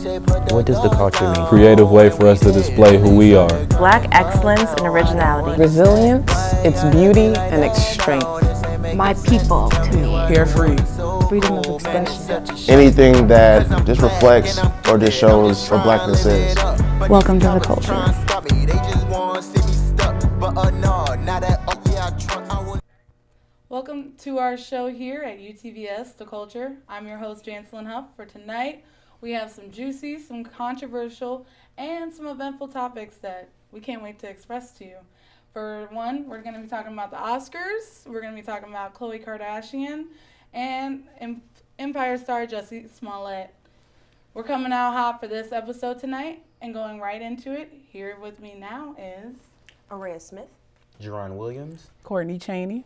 What does the culture mean? Creative way for us to display who we are. Black excellence and originality. Resilience, its beauty, and its strength. My people to me. Carefree. Freedom of expression. Anything that just reflects or just shows what blackness is. Welcome to the culture. Welcome to our show here at UTVS, The Culture. I'm your host, Jancelyn Huff. For tonight, we have some juicy, some controversial, and some eventful topics that we can't wait to express to you. For one, we're going to be talking about the Oscars. We're going to be talking about Khloe Kardashian and Empire star Jussie Smollett. We're coming out hot for this episode tonight and going right into it. Here with me now is Araya Smith, Jerron Williams, Courtney Chaney.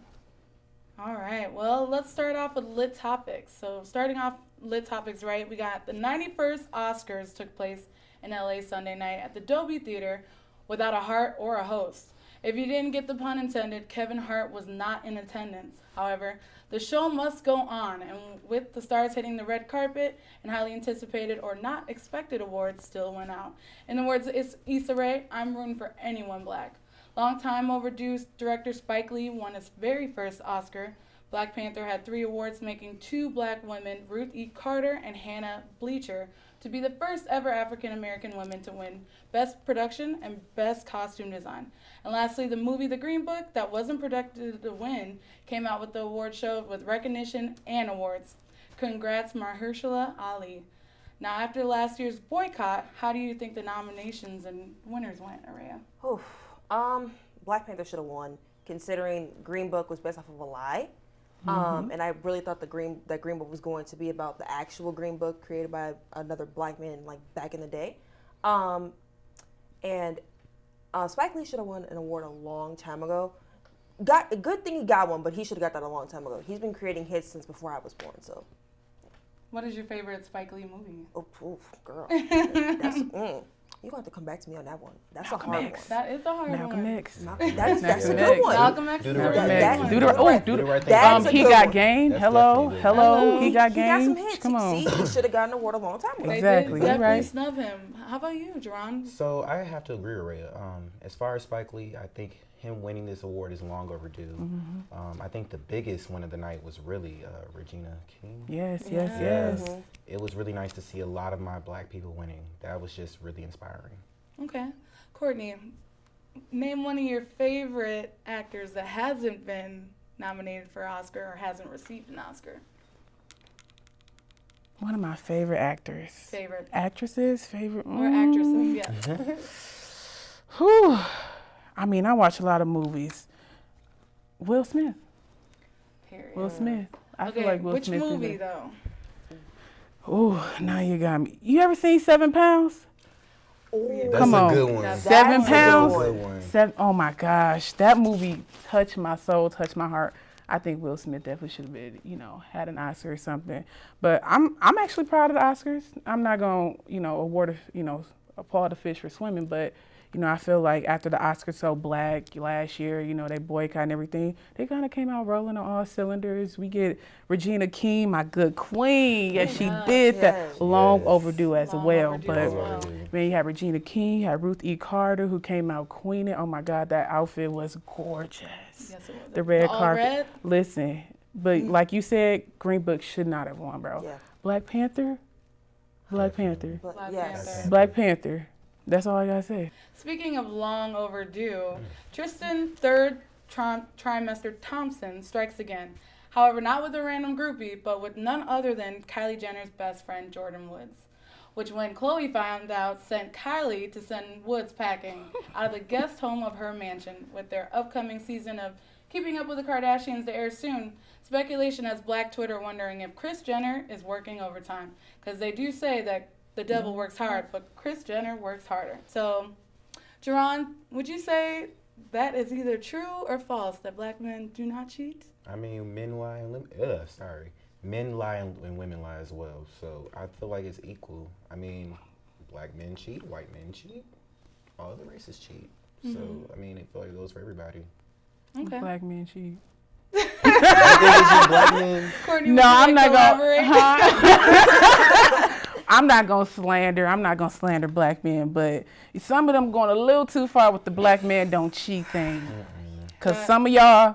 All right, well, let's start off with lit topics. So starting off lit topics, right, we got the 91st Oscars took place in LA Sunday night at the Dolby Theater without a Hart or a host. If you didn't get the pun intended, Kevin Hart was not in attendance. However, the show must go on, and with the stars hitting the red carpet and highly anticipated or not expected awards still went out. In the words of Issa Rae, I'm rooting for anyone black. Long time overdue director Spike Lee won his very first Oscar. Black Panther had 3 awards, making 2 black women, Ruth E. Carter and Hannah Bleacher, to be the first ever African-American women to win Best Production and Best Costume Design. And lastly, the movie The Green Book, that wasn't projected to win, came out with the award show with recognition and awards. Congrats, Mahershala Ali. Now, after last year's boycott, how do you think the nominations and winners went, Araya? Oof. Black Panther should have won, considering Green Book was based off of a lie. And I really thought that Green Book was going to be about the actual Green Book created by another black man, like back in the day. And Spike Lee should have won an award a long time ago. Got a good thing he got one, but he should have got that a long time ago. He's been creating hits since before I was born. So, What is your favorite Spike Lee movie? oof, girl, that's you gonna have to come back to me on that one. That's Malcolm a hard X. one. That is a hard Malcolm one. X. That's a good one. Malcolm X. Do the is a right really thing. good one. Do the right thing. That's a He good got one. game. That's Hello. definitely Hello. He got He got some game. hits. Come on. See, he should have gotten an award a long time ago. They Exactly, did you're definitely right. snub him. How about you, Jerron? So I have to agree with Rhea. As far as Spike Lee, I think him winning this award is long overdue. I think the biggest one of the night was really Regina King. Yes. It was really nice to see a lot of my black people winning. That was just really inspiring. Okay. Courtney, name one of your favorite actors that hasn't been nominated for Oscar or hasn't received an Oscar. One of my favorite actors. Favorite. Actresses? Favorite? Or actresses, yeah. Whew. I mean, I watch a lot of movies. Will Smith. Period. Will Smith. I Okay, feel like Will which Smith. movie, though? Ooh, now you got me. You ever seen 7 Pounds? That's Come a on. good one. Now That's 7 a Pounds? good one. Oh my gosh, that movie touched my soul, touched my heart. I think Will Smith definitely should have been, had an Oscar or something. But I'm actually proud of the Oscars. I'm not gonna, award, applaud the fish for swimming, but I feel like after the Oscars so black last year, they boycott and everything, they kind of came out rolling on all cylinders. We get Regina King, my good queen. Yes, she did that. Yes. Long Yes. overdue as Long well. overdue But as well. man, you had Regina King, you had Ruth E. Carter, who came out queening. Oh my God, that outfit was gorgeous. Yes, it was. The red All carpet. red? Listen, but like you said, Green Book should not have won, bro. Yeah. Black Panther. But Black yes. Panther. Black Panther. That's all I gotta say. Speaking of long overdue, Tristan third trimester Thompson strikes again. However, not with a random groupie, but with none other than Kylie Jenner's best friend, Jordan Woods. Which, when Khloe found out, sent Kylie to send Woods packing out of the guest home of her mansion. With their upcoming season of Keeping Up with the Kardashians to air soon, speculation has Black Twitter wondering if Kris Jenner is working overtime. Because they do say that the devil works hard, but Kris Jenner works harder. So, Jerron, would you say that is either true or false, that black men do not cheat? I mean, men lie and women lie as well. So I feel like it's equal. I mean, black men cheat, white men cheat, all the races cheat. So I mean, I feel like it goes for everybody. Okay. Black men cheat. Black men. Courtney, No, would you I'm like not to gonna. elaborate? I'm not gonna slander black men, but some of them going a little too far with the black man don't cheat thing. Cause some of y'all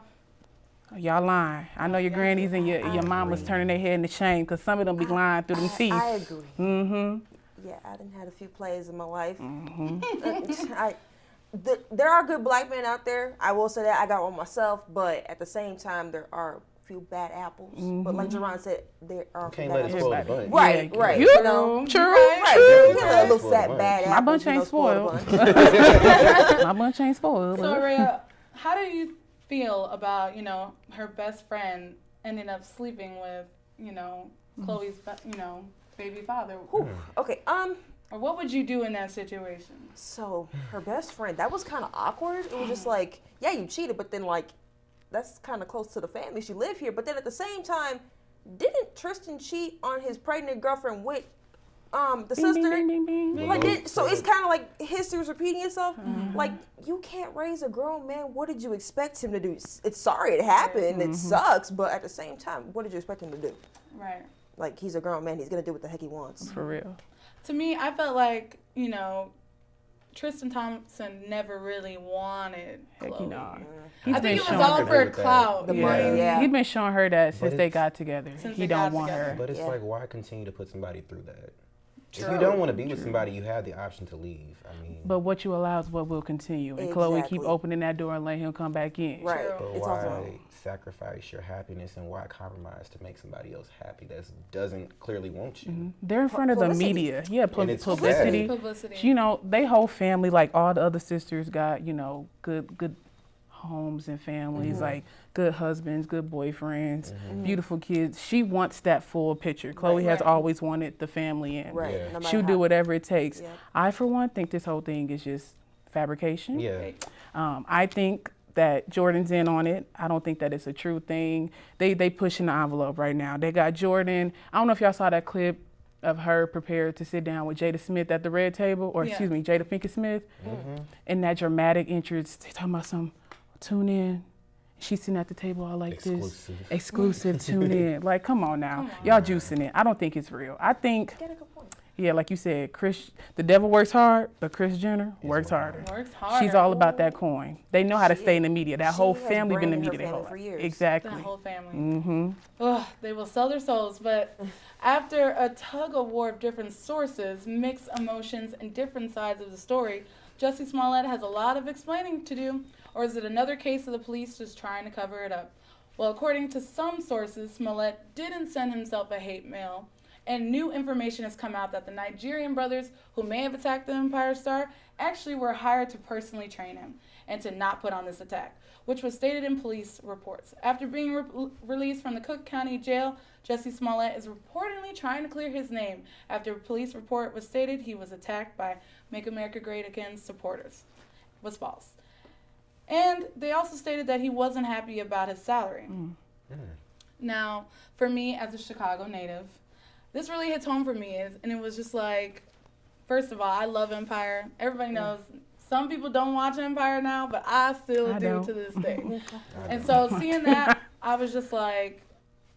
lying. I know your grannies and your mamas turning their head in the shame, cause some of them be lying through them teeth. I agree. Mm-hmm. Yeah, I done had a few plays in my life. There are good black men out there. I will say that. I got one myself, but at the same time, there are a few bad apples. But like Jerron said, there are Can't bad let it spoil the apples. bunch. Right, Yeah, right. you- You know, True. right. True. You got a little Spoil fat the bad bunch. apple. My bunch you know, ain't spoil the spoiled. bunch. My bunch ain't spoiled. So, Rhea, how do you feel about, her best friend ending up sleeping with, Chloe's, baby father? Okay, Or what would you do in that situation? so her best friend, that was kind of awkward. It was just like, yeah, you cheated, but then like, that's kind of close to the family. She lived here, but then at the same time, didn't Tristan cheat on his pregnant girlfriend with the sister? Bing, bing, bing, bing. Like, so it's kind of like history's repeating itself. Like, you can't raise a grown man. What did you expect him to do? It's sorry it happened. It sucks, but at the same time, what did you expect him to do? Right. Like, he's a grown man. He's gonna do what the heck he wants. For real. To me, I felt like, Tristan Thompson never really wanted Heck, Chloe. He's I been think it was showing all her for with that. clout. The you know money, what I mean? yeah. He's been showing her that since they it's- got together. Since He they don't got want together. her. But it's Yeah. like, why continue to put somebody through that? If True. you don't want to be with somebody, you have the option to leave. I mean, But what you allow is what will continue. And Chloe keep Exactly. opening that door and let him come back in. Right. True. but It's why also sacrifice your happiness and why compromise to make somebody else happy that doesn't clearly want you? They're in front of the Publicity. media. Yeah, And it's publicity. Publicity. They whole family, like all the other sisters got, good homes and families, like good husbands, good boyfriends, beautiful kids. She wants that full picture. Chloe has Right. always wanted the family in. Right. Yeah. No matter She'll how- do whatever it takes. Yeah. I, for one, think this whole thing is just fabrication. Yeah. I think that Jordan's in on it. I don't think that it's a true thing. They pushing the envelope right now. They got Jordan. I don't know if y'all saw that clip of her prepared to sit down with Jada Smith at the red table, or Yeah. excuse me, Jada Pinkett Smith. In that dramatic entrance, they talking about some tune in. She's sitting at the table all like Exclusive. this. Exclusive, tune in. Like, come on now. Y'all juicing it. I don't think it's real. I think, Get a good point. yeah, like you said, the devil works hard, but Kris Jenner works harder. Works harder. She's all about that coin. They know how to stay in the media. That whole She has family been in the branded her media their whole family for life. years. Exactly. That whole family. Mm-hmm. Ugh, they will sell their souls, but after a tug of war of different sources, mixed emotions, and different sides of the story, Jussie Smollett has a lot of explaining to do. Or is it another case of the police just trying to cover it up? Well, according to some sources, Smollett didn't send himself a hate mail, and new information has come out that the Nigerian brothers who may have attacked the Empire Star actually were hired to personally train him and to not put on this attack, which was stated in police reports. After being released from the Cook County Jail, Jussie Smollett is reportedly trying to clear his name after a police report was stated he was attacked by Make America Great Again supporters. It was false. And they also stated that he wasn't happy about his salary. Now, for me as a Chicago native, this really hits home for me, and it was just like, first of all, I love Empire. Everybody knows some people don't watch Empire now, but I still I do don't. to this day. And so seeing that, I was just like,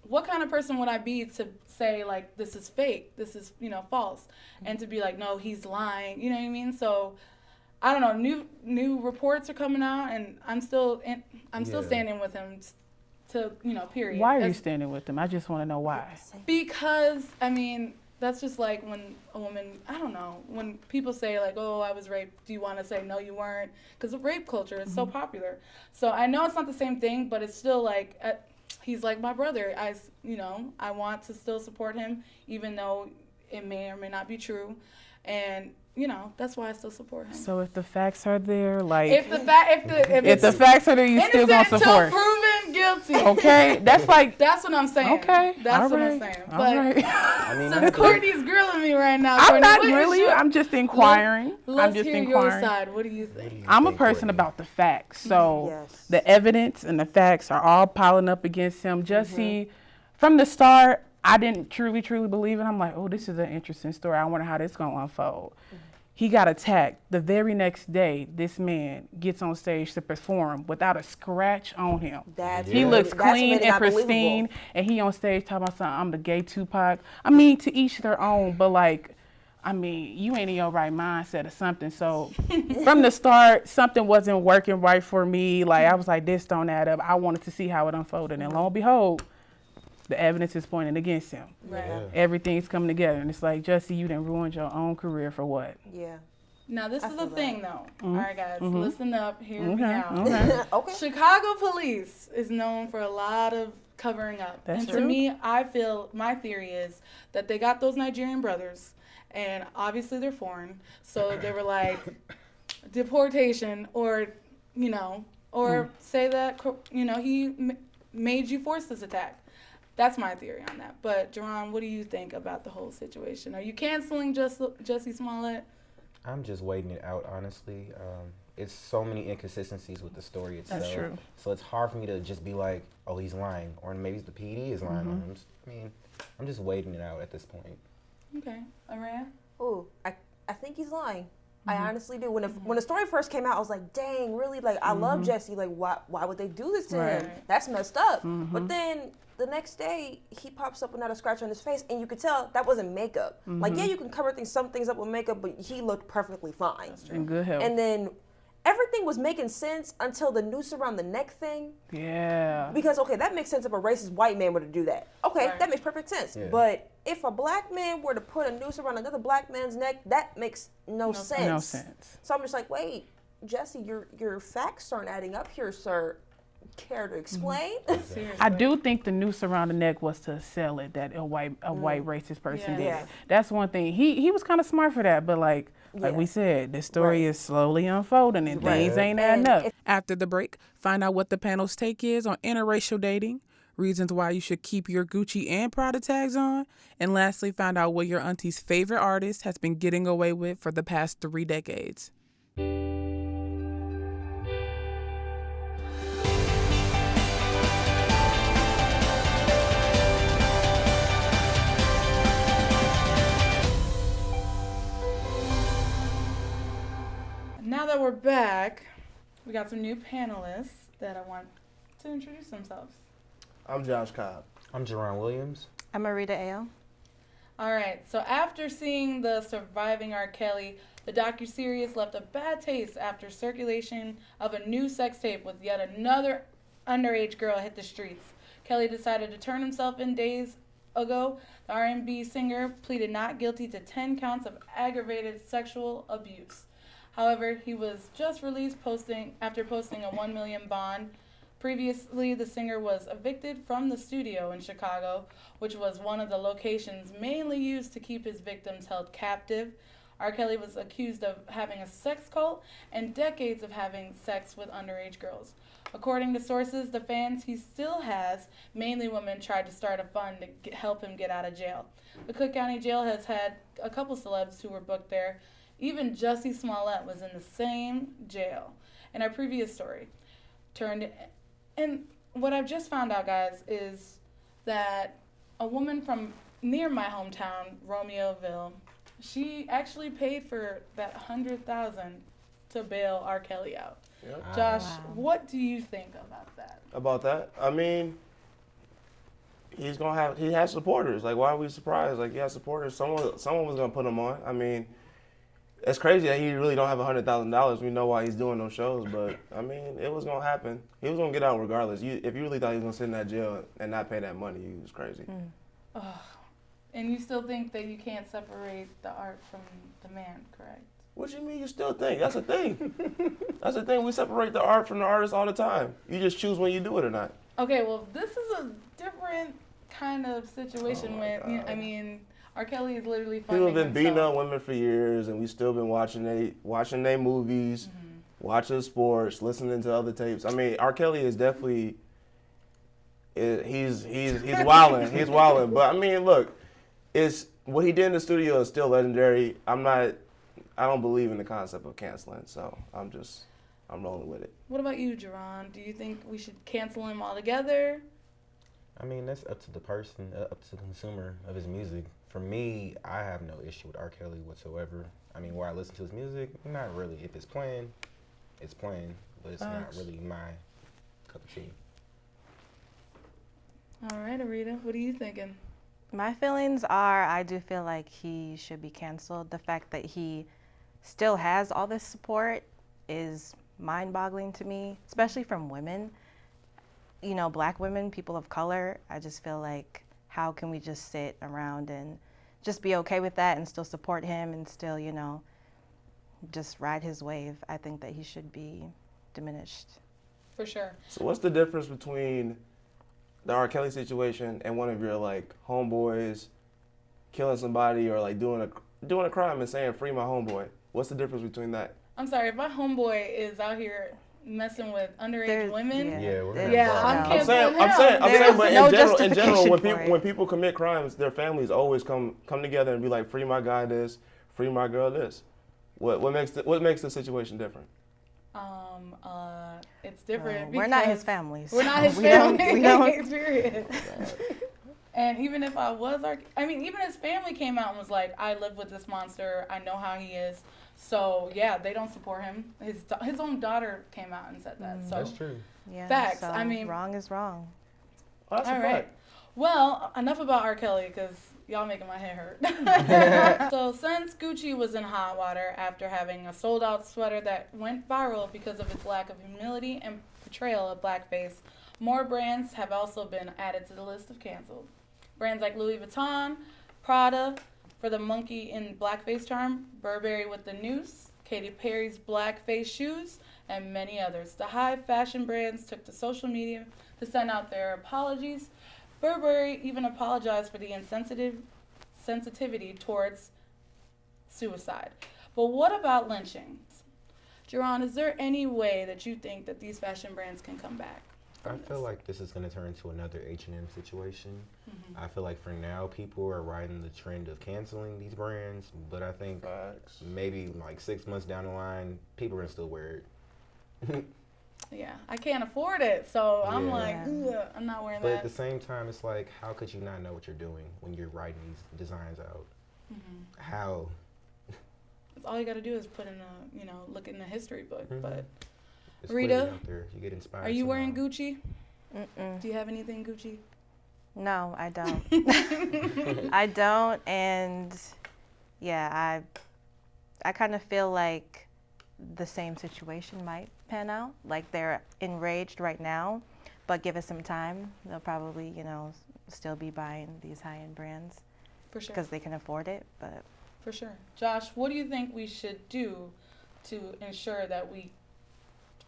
what kind of person would I be to say, like, this is fake, this is, false, and to be like, no, he's lying, you know what I mean? So I don't know, new reports are coming out, and I'm still standing with him to, period. Why are you That's- standing with them? I just want to know why. Because, that's just like when a woman, I don't know, when people say like, oh, I was raped, do you want to say, no, you weren't? Because the rape culture is so popular. So I know it's not the same thing, but it's still like, he's like my brother. I want to still support him, even though it may or may not be true. And, that's why I still support him. So if the facts are there, like, If the facts are there, you still gonna innocent support. till proven guilty. Okay, that's like, That's what I'm saying. okay, That's all what I'm right, saying. all But right. I mean, since that's Courtney's grilling me right now, I'm Courtney, not what is really. your- I'm just inquiring. Let's I'm just hear inquiring. your side. What do you think? I'm a person about the facts. So Yes. the evidence and the facts are all piling up against him. Jussie, from the start, I didn't truly believe it. I'm like, oh, this is an interesting story. I wonder how this going to unfold. he got attacked. The very next day, this man gets on stage to perform without a scratch on him. He looks clean and pristine, and he on stage talking about something, I'm the gay Tupac. I mean, to each their own, but like, I mean, you ain't in your right mindset or something. So from the start, something wasn't working right for me. Like, I was like, this don't add up. I wanted to see how it unfolded. And lo and behold, the evidence is pointing against him. Right. Yeah. Everything's coming together. And it's like, Jussie, you done ruined your own career for what? Yeah. Now this is the feel thing, though. All right, guys, listen up. Hear me Okay, out. okay. Okay. Chicago police is known for a lot of covering up. That's and true. to me, I feel my theory is that they got those Nigerian brothers, and obviously they're foreign, so they were like deportation, or say that he made you force this attack. That's my theory on that. But Jerron, what do you think about the whole situation? Are you canceling Jussie Smollett? I'm just waiting it out, honestly. It's so many inconsistencies with the story itself. That's true. So it's hard for me to just be like, oh, he's lying. Or maybe the PD is lying on him. I mean, I'm just waiting it out at this point. Okay, Araya? Ooh, I think he's lying. I honestly do. When the story first came out, I was like, dang, really? Like, I love Jussie. Like, why would they do this to him? Right. That's messed up. But then the next day, he pops up without a scratch on his face, and you could tell that wasn't makeup. Like, yeah, you can cover some things up with makeup, but he looked perfectly fine. In good health. And then everything was making sense until the noose around the neck thing. Yeah. Because, okay, that makes sense if a racist white man were to do that. Okay, Right. that makes perfect sense. Yeah. But if a black man were to put a noose around another black man's neck, that makes no sense. No sense. So I'm just like, wait, Jussie, your facts aren't adding up here, sir. Care to explain? Seriously. I do think the noose around the neck was to sell it that a white racist person Yeah. did. Yeah. That's one thing. He was kind of smart for that, but like Yeah. we said, the story Right. is slowly unfolding and Right. things ain't And adding up. if- After the break, find out what the panel's take is on interracial dating, reasons why you should keep your Gucci and Prada tags on, and lastly, find out what your auntie's favorite artist has been getting away with for the past 3 decades. Now that we're back, we got some new panelists that I want to introduce themselves. I'm Josh Cobb. I'm Jerron Williams. I'm Marita Ayo. All right, so after seeing the Surviving R. Kelly, the docuseries left a bad taste after circulation of a new sex tape with yet another underage girl hit the streets. Kelly decided to turn himself in days ago. The R&B singer pleaded not guilty to 10 counts of aggravated sexual abuse. However, he was just released after posting a $1 million bond. Previously, the singer was evicted from the studio in Chicago, which was one of the locations mainly used to keep his victims held captive. R. Kelly was accused of having a sex cult and decades of having sex with underage girls. According to sources, the fans he still has, mainly women, tried to start a fund to help him get out of jail. The Cook County Jail has had a couple celebs who were booked there. Even Jussie Smollett was in the same jail. In our previous story, and what I've just found out, guys, is that a woman from near my hometown, Romeoville, she actually paid for that $100,000 to bail R. Kelly out. Yep. Josh, what do you think about that? About that, I mean, he has supporters. Like, why are we surprised? Like, he has supporters. Someone was gonna put him on. I mean, it's crazy that he really don't have $100,000. We know why he's doing those shows, but I mean, it was gonna happen. He was gonna get out regardless. If you really thought he was gonna sit in that jail and not pay that money, you was crazy. And you still think that you can't separate the art from the man, correct? What you mean you still think? That's the thing. That's the thing. We separate the art from the artist all the time. You just choose when you do it or not. Okay, well, this is a different kind of situation I mean, R. Kelly is literally funding People have been beating himself. up women for years, and we still been watching their movies, watching sports, listening to other tapes. I mean, R. Kelly is definitely he's wilding. He's wilding. But I mean, look, it's what he did in the studio is still legendary. I don't believe in the concept of canceling, so I'm rolling with it. What about you, Jerron? Do you think we should cancel him altogether? I mean, that's up to the person, up to the consumer of his music. For me, I have no issue with R. Kelly whatsoever. I mean, where I listen to his music, not really. If it's playing, but it's not really my cup of tea. All right, Arita, what are you thinking? My feelings are I do feel like he should be canceled. The fact that he still has all this support is mind-boggling to me, especially from women. You know, Black women, people of color. I just feel like, how can we just sit around and just be okay with that and still support him and still, you know, just ride his wave? I think that he should be diminished. For sure. So what's the difference between the R. Kelly situation and one of your like homeboys killing somebody or like doing a crime and saying free my homeboy? What's the difference between that? I'm sorry, if my homeboy is out here messing with underage women, I'm I'm saying, but in general, when people commit crimes, their families always come together and be like, free my guy this, free my girl this. What makes the situation different? It's different. We're not his families. We're not his we family. We don't. Period. And even if I was, even his family came out and was like, I live with this monster. I know how he is. So yeah, they don't support him. His own daughter came out and said that. So That's true. Yeah, facts. so I mean, wrong is wrong. Oh, that's all a right. fact. Well, enough about R. Kelly because y'all making my head hurt. So since Gucci was in hot water after having a sold-out sweater that went viral because of its lack of humility and portrayal of blackface, more brands have also been added to the list of canceled. Brands like Louis Vuitton, Prada for the monkey in blackface charm, Burberry with the noose, Katy Perry's blackface shoes, and many others. The high fashion brands took to social media to send out their apologies. Burberry even apologized for the sensitivity towards suicide. But what about lynching? Jerron, is there any way that you think that these fashion brands can come back? I feel like this is going to turn into another H&M situation. Mm-hmm. I feel like for now, people are riding the trend of canceling these brands, but I think maybe like 6 months down the line, people are going to still wear it. Yeah, I can't afford it, so I'm like, I'm not wearing that. But at the same time, it's like, how could you not know what you're doing when you're writing these designs out? Mm-hmm. How? That's all you got to do is put in a, look in the history book. Mm-hmm. But it's Rita, out there. You get inspired. Are you somehow. wearing Gucci? Mm-mm. Do you have anything Gucci? No, I don't. I don't, and yeah, I kind of feel like the same situation might pan out. Like they're enraged right now, but give it some time. They'll probably, still be buying these high-end brands. For sure. Because they can afford it, but. For sure. Josh, what do you think we should do to ensure that we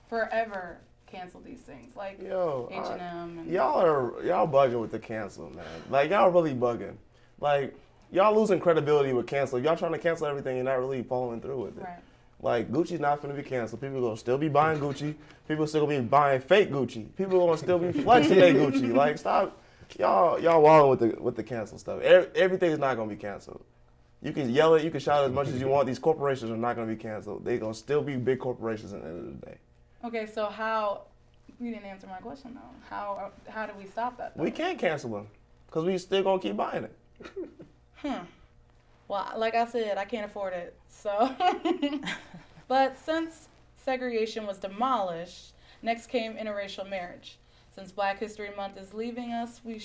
forever cancel these things? Like H&M and y'all bugging with the cancel, man. Like y'all really bugging. Like y'all losing credibility with cancel. Y'all trying to cancel everything and not really following through with it. Right. Like Gucci's not gonna be canceled. People gonna still be buying Gucci. People still gonna be buying fake Gucci. People gonna still be flexing their Gucci. Like stop, y'all wilding with the cancel stuff. Everything is not gonna be canceled. You can yell it, you can shout as much as you want. These corporations are not gonna be canceled. They're gonna still be big corporations at the end of the day. Okay, so how? You didn't answer my question though. How do we stop that? Though? We can't cancel them because we still gonna keep buying it. Well, like I said, I can't afford it. So, but since segregation was demolished, next came interracial marriage. Since Black History Month is leaving us, we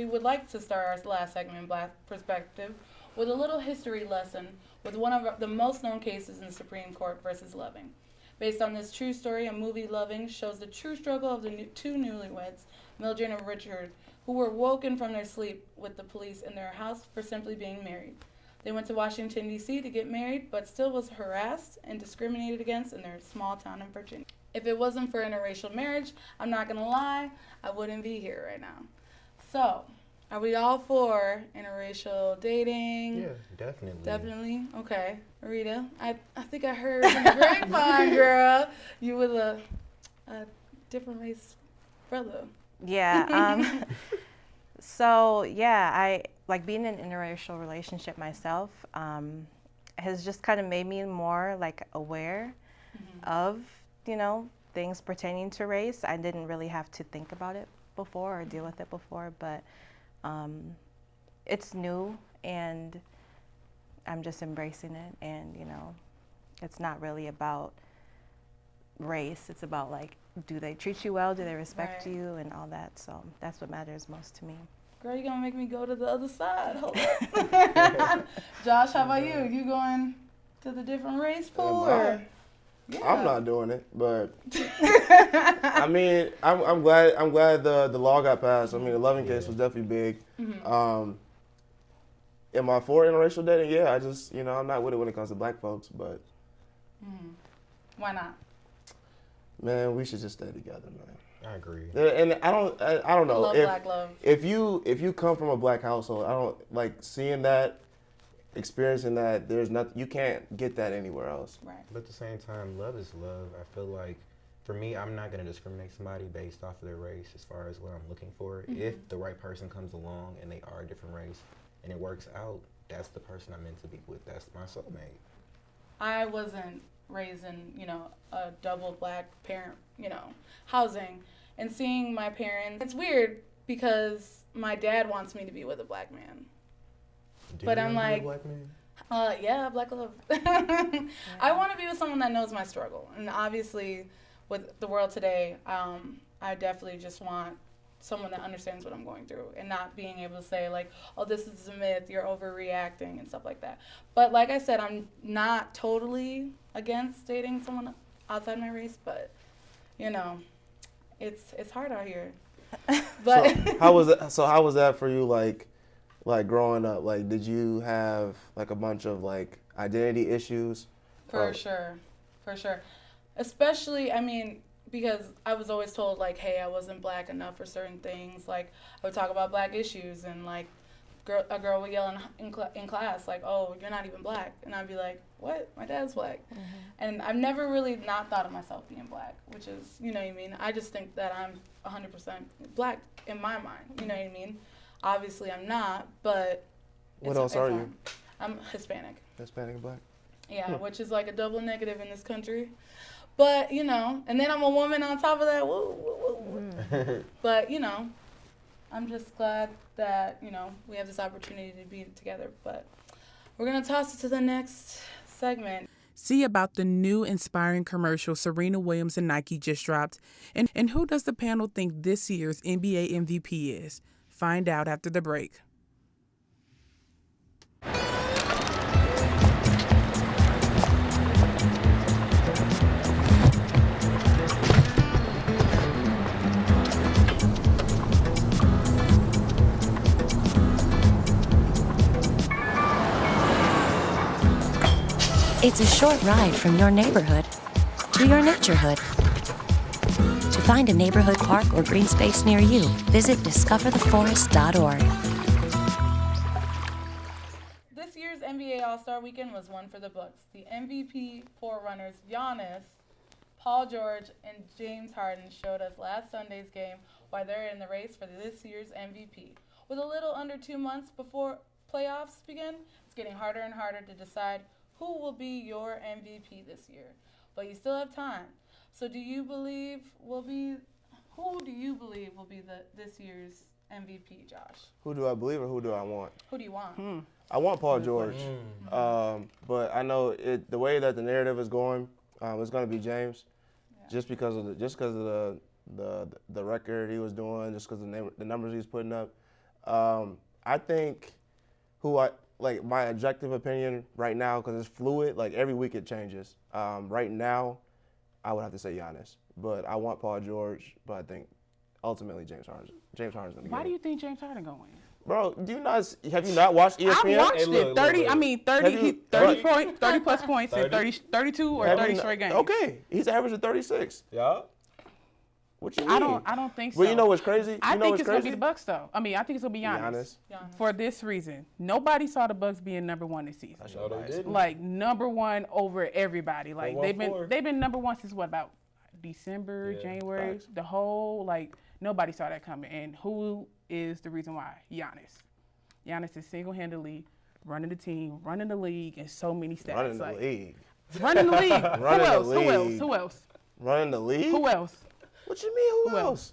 would like to start our last segment in Black Perspective with a little history lesson with one of the most known cases in the Supreme Court versus Loving. Based on this true story, a movie, Loving, shows the true struggle of the two newlyweds, Mildred and Richard, who were woken from their sleep with the police in their house for simply being married. They went to Washington, D.C. to get married, but still was harassed and discriminated against in their small town in Virginia. If it wasn't for interracial marriage, I'm not going to lie, I wouldn't be here right now. So, are we all for interracial dating? Yeah, definitely. Definitely? Okay. Rita, I think I heard in the grapevine, girl, you with a different race brother. Yeah. So, yeah, I like being in an interracial relationship myself has just kind of made me more like aware of, things pertaining to race. I didn't really have to think about it before or deal with it before, but it's new, and I'm just embracing it. And it's not really about race. It's about like, do they treat you well? Do they respect Right. you, and all that? So that's what matters most to me. Girl, you gonna make me go to the other side. Hold on. Josh, how about you? You going to the different race pool? Or? Yeah. I'm not doing it, but I mean, I'm glad the law got passed. I mean, the Loving case was definitely big. Mm-hmm. Am I for interracial dating? Yeah, I just I'm not with it when it comes to black folks, but Why not? man, we should just stay together, man. I agree. And I don't know Love black love. if you come from a black household, I don't like seeing that, experiencing that. There's nothing, you can't get that anywhere else. Right. But at the same time, love is love. I feel like, for me, I'm not going to discriminate somebody based off of their race as far as what I'm looking for. If the right person comes along and they are a different race and it works out, that's the person I'm meant to be with. That's my soulmate. I wasn't raised in, a double black parent, housing. And seeing my parents, it's weird because my dad wants me to be with a black man. Do But you I'm wanna be a like, black man? Yeah, black love. I want to be with someone that knows my struggle. And obviously, with the world today, I definitely just want someone that understands what I'm going through and not being able to say, like, oh, this is a myth, you're overreacting and stuff like that. But like I said, I'm not totally against dating someone outside my race, but, it's hard out here. But So how was that for you, like growing up? Like, did you have like a bunch of like identity issues? For sure. Especially, I mean, because I was always told, like, hey, I wasn't black enough for certain things. Like, I would talk about black issues, and, like, a girl would yell in class, like, oh, you're not even black. And I'd be like, what? My dad's black. And I've never really not thought of myself being black, which is, you know what I mean? I just think that I'm 100% black in my mind, you know what I mean? Obviously, I'm not, but... What else are you? fine. I'm Hispanic. Hispanic and black? Yeah, which is like a double negative in this country. But, and then I'm a woman on top of that. Woo, woo, woo. But, I'm just glad that, we have this opportunity to be together. But we're going to toss it to the next segment. See about the new inspiring commercial Serena Williams and Nike just dropped. And who does the panel think this year's NBA MVP is? Find out after the break. It's a short ride from your neighborhood to your naturehood. To find a neighborhood park or green space near you, visit discovertheforest.org. This year's NBA All-Star Weekend was one for the books. The MVP forerunners Giannis, Paul George, and James Harden showed us last Sunday's game why they're in the race for this year's MVP. With a little under 2 months before playoffs begin, it's getting harder and harder to decide who will be your MVP this year. But you still have time. So who do you believe will be this year's MVP, Josh? Who do I believe or who do I want? Who do you want? I want Paul George, but I know the way that the narrative is going, it's going to be James, just because of the record he was doing, just because of the numbers he's putting up. I think my objective opinion right now, because it's fluid, like every week it changes. Right now, I would have to say Giannis, but I want Paul George, but I think ultimately James Harden's going to get it. Why do you think James Harden going to win? Bro, have you not watched ESPN? I watched Hey, look, it. 30 plus points in 32 or 30 straight games. Okay, he's averaging 36. Yeah. What you mean? I don't think so. Well, you know what's crazy? I think it's going to be the Bucks, though. I mean, I think it's going to be Giannis. Giannis. For this reason. Nobody saw the Bucks being number one this season. No, they didn't. Like, number one over everybody. Like, won four. they've been number one since, what, about December, January? Facts. The whole, like, nobody saw that coming. And who is the reason why? Giannis. Giannis is single-handedly running the team, running the league, and so many stats. Running the league. Running the league. Running the Who else? league. Who else? Running the league? Who else? What you mean, who Who else? else?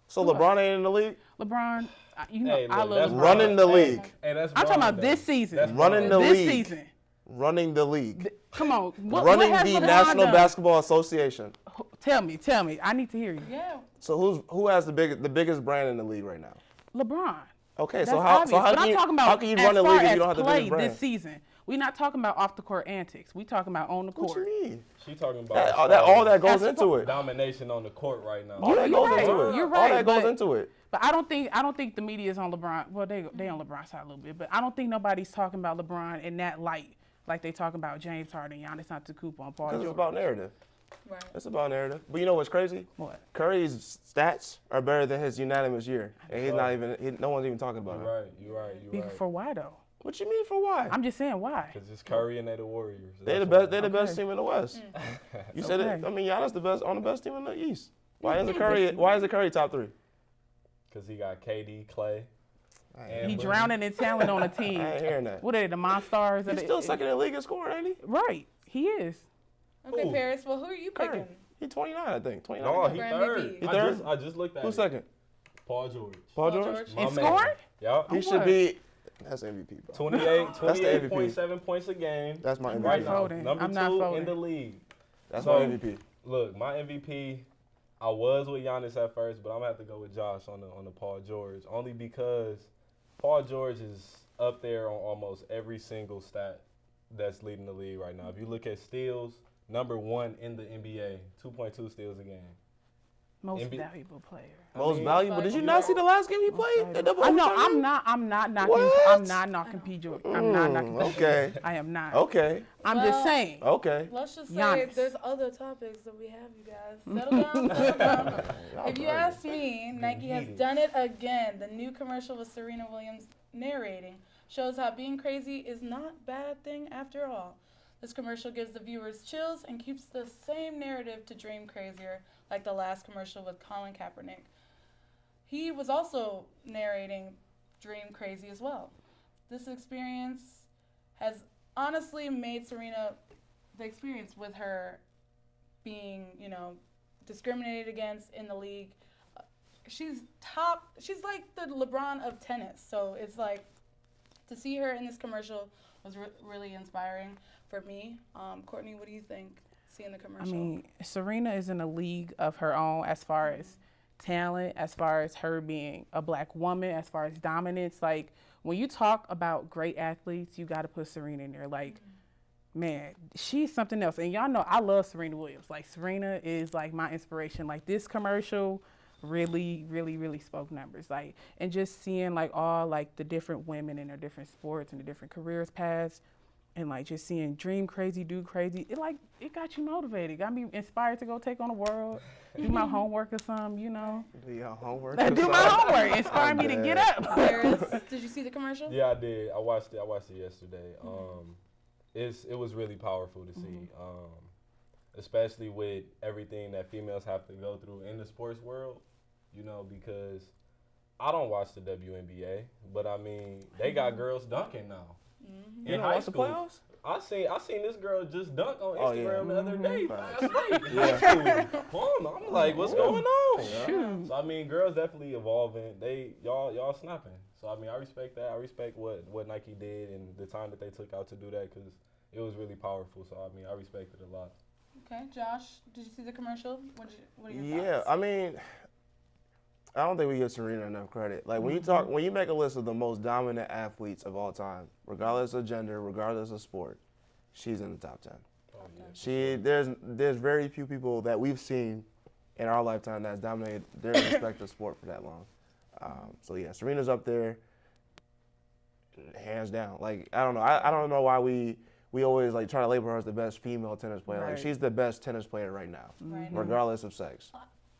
So Who LeBron ain't in the league? LeBron, Hey, I look, love that's LeBron. Running the league. Hey, that's I'm talking Bron, about though. this season. That's Running the Bron. this league. season. Running the league. Come on. Running what has the LeBron National done? Basketball Association. Tell me. I need to hear you. Yeah. So who has the biggest brand in the league right now? LeBron. Okay, That's so how obvious. so how but can I'm you talking about how can you as run the far league if as you don't have the play biggest brand? this season? We're not talking about off the court antics. We talking about on the court. What you mean? She talking about All that goes That's into it. domination on the court right now. All that You're goes right. into it. You're All right, that goes but- into it. But I don't think the media is on LeBron. Well, they on LeBron's side a little bit, but I don't think nobody's talking about LeBron in that light like they talking about James Harden, Giannis Antetokounmpo, and Paul Because it's George. about narrative. Right. It's about narrative. But you know what's crazy? What? Curry's stats are better than his unanimous year, and he's not even. No one's even talking about it. You're right. For why though? What you mean for why? I'm just saying why. Because it's Curry and they the Warriors. They're the That's best. They're the best Okay. team in the West. You said it. Okay. I mean, Giannis the best team in the East. Why is the Curry top 3? Because he got KD, Clay. And He Boone. drowning in talent on a team. I ain't hearing that. What are they, the Monstars? He's still second in the league in scoring, ain't he? Right, he is. Okay, Who? Paris. Well, who are you Curry. picking? He 29, I think. 29. No, he For third. MVP. He I third? just looked at Who's it. second? Paul George. Paul Paul George. George? My In man. scoring? Yep. He should be. That's MVP, bro. 28.7 points a game. That's my I'm MVP. Right now, voting. number I'm not 2 in voting. the league. That's So- my MVP. Look, my MVP, I was with Giannis at first, but I'm gonna have to go with Josh on the Paul George, only because Paul George is up there on almost every single stat that's leading the league right now. If you look at steals, number 1 in the NBA, 2.2 steals a game. Most NBA valuable player. Most mean, valuable. Did you not see the last game he played? The double I know. overtime? I'm not knocking. What? I'm not knocking P. George. I'm not knocking. Okay. I am not. Okay. I'm Well, just saying. Okay. Let's just say Giannis. there's other topics that we have, you guys. Settle down, settle down. If you ask me, Nike has done it again. The new commercial with Serena Williams narrating shows how being crazy is not a bad thing after all. This commercial gives the viewers chills and keeps the same narrative to dream crazier, like the last commercial with Colin Kaepernick. He was also narrating Dream Crazy as well. This experience has honestly made Serena, the experience with her being, discriminated against in the league. She's like the LeBron of tennis. So it's like, to see her in this commercial was really inspiring for me. Courtney, what do you think, seeing the I commercial? mean, Serena is in a league of her own as far as talent, as far as her being a black woman, as far as dominance. Like, when you talk about great athletes, you got to put Serena in there. Like, man, she's something else. And y'all know I love Serena Williams. Like, Serena is like my inspiration. Like, this commercial really, really, really spoke numbers. Like, and just seeing like all like the different women in their different sports and the different careers paths, and like just seeing dream crazy, do crazy, it got you motivated. Got me inspired to go take on the world, do my homework or something, Do your homework. do my homework, inspire me to get up. Paris, did you see the commercial? Yeah, I did. I watched it yesterday. It was really powerful to see, especially with everything that females have to go through in the sports world. Because I don't watch the WNBA, but I mean they got girls dunking now. You In don't high watch the school, playoffs? I seen this girl just dunk on Oh, yeah. Instagram the other day. Facts. Last night. in high school. I'm like, what's going on? So I mean, girls definitely evolving. Y'all snapping. So I mean, I respect that. I respect what Nike did and the time that they took out to do that, because it was really powerful. So I mean, I respect it a lot. Okay, Josh, did you see the commercial? What are your Yeah, thoughts? I mean, I don't think we give Serena enough credit. Like when you make a list of the most dominant athletes of all time, regardless of gender, regardless of sport, she's in the top 10. There's very few people that we've seen in our lifetime that's dominated their respective sport for that long. So yeah, Serena's up there, hands down. Like I don't know, I don't know why we always like try to label her as the best female tennis player. Like Right. she's the best tennis player right now, Right now. regardless of sex.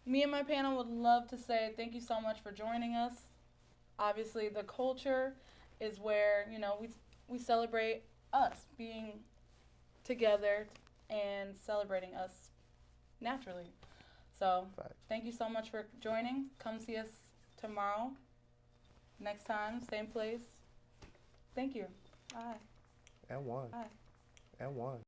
Me and my panel would love to say thank you so much for joining us. Obviously, the culture is where, we celebrate us being together and celebrating us naturally. So, Facts. thank you so much for joining. Come see us tomorrow. Next time, same place. Thank you. Bye. And one. Bye. And one.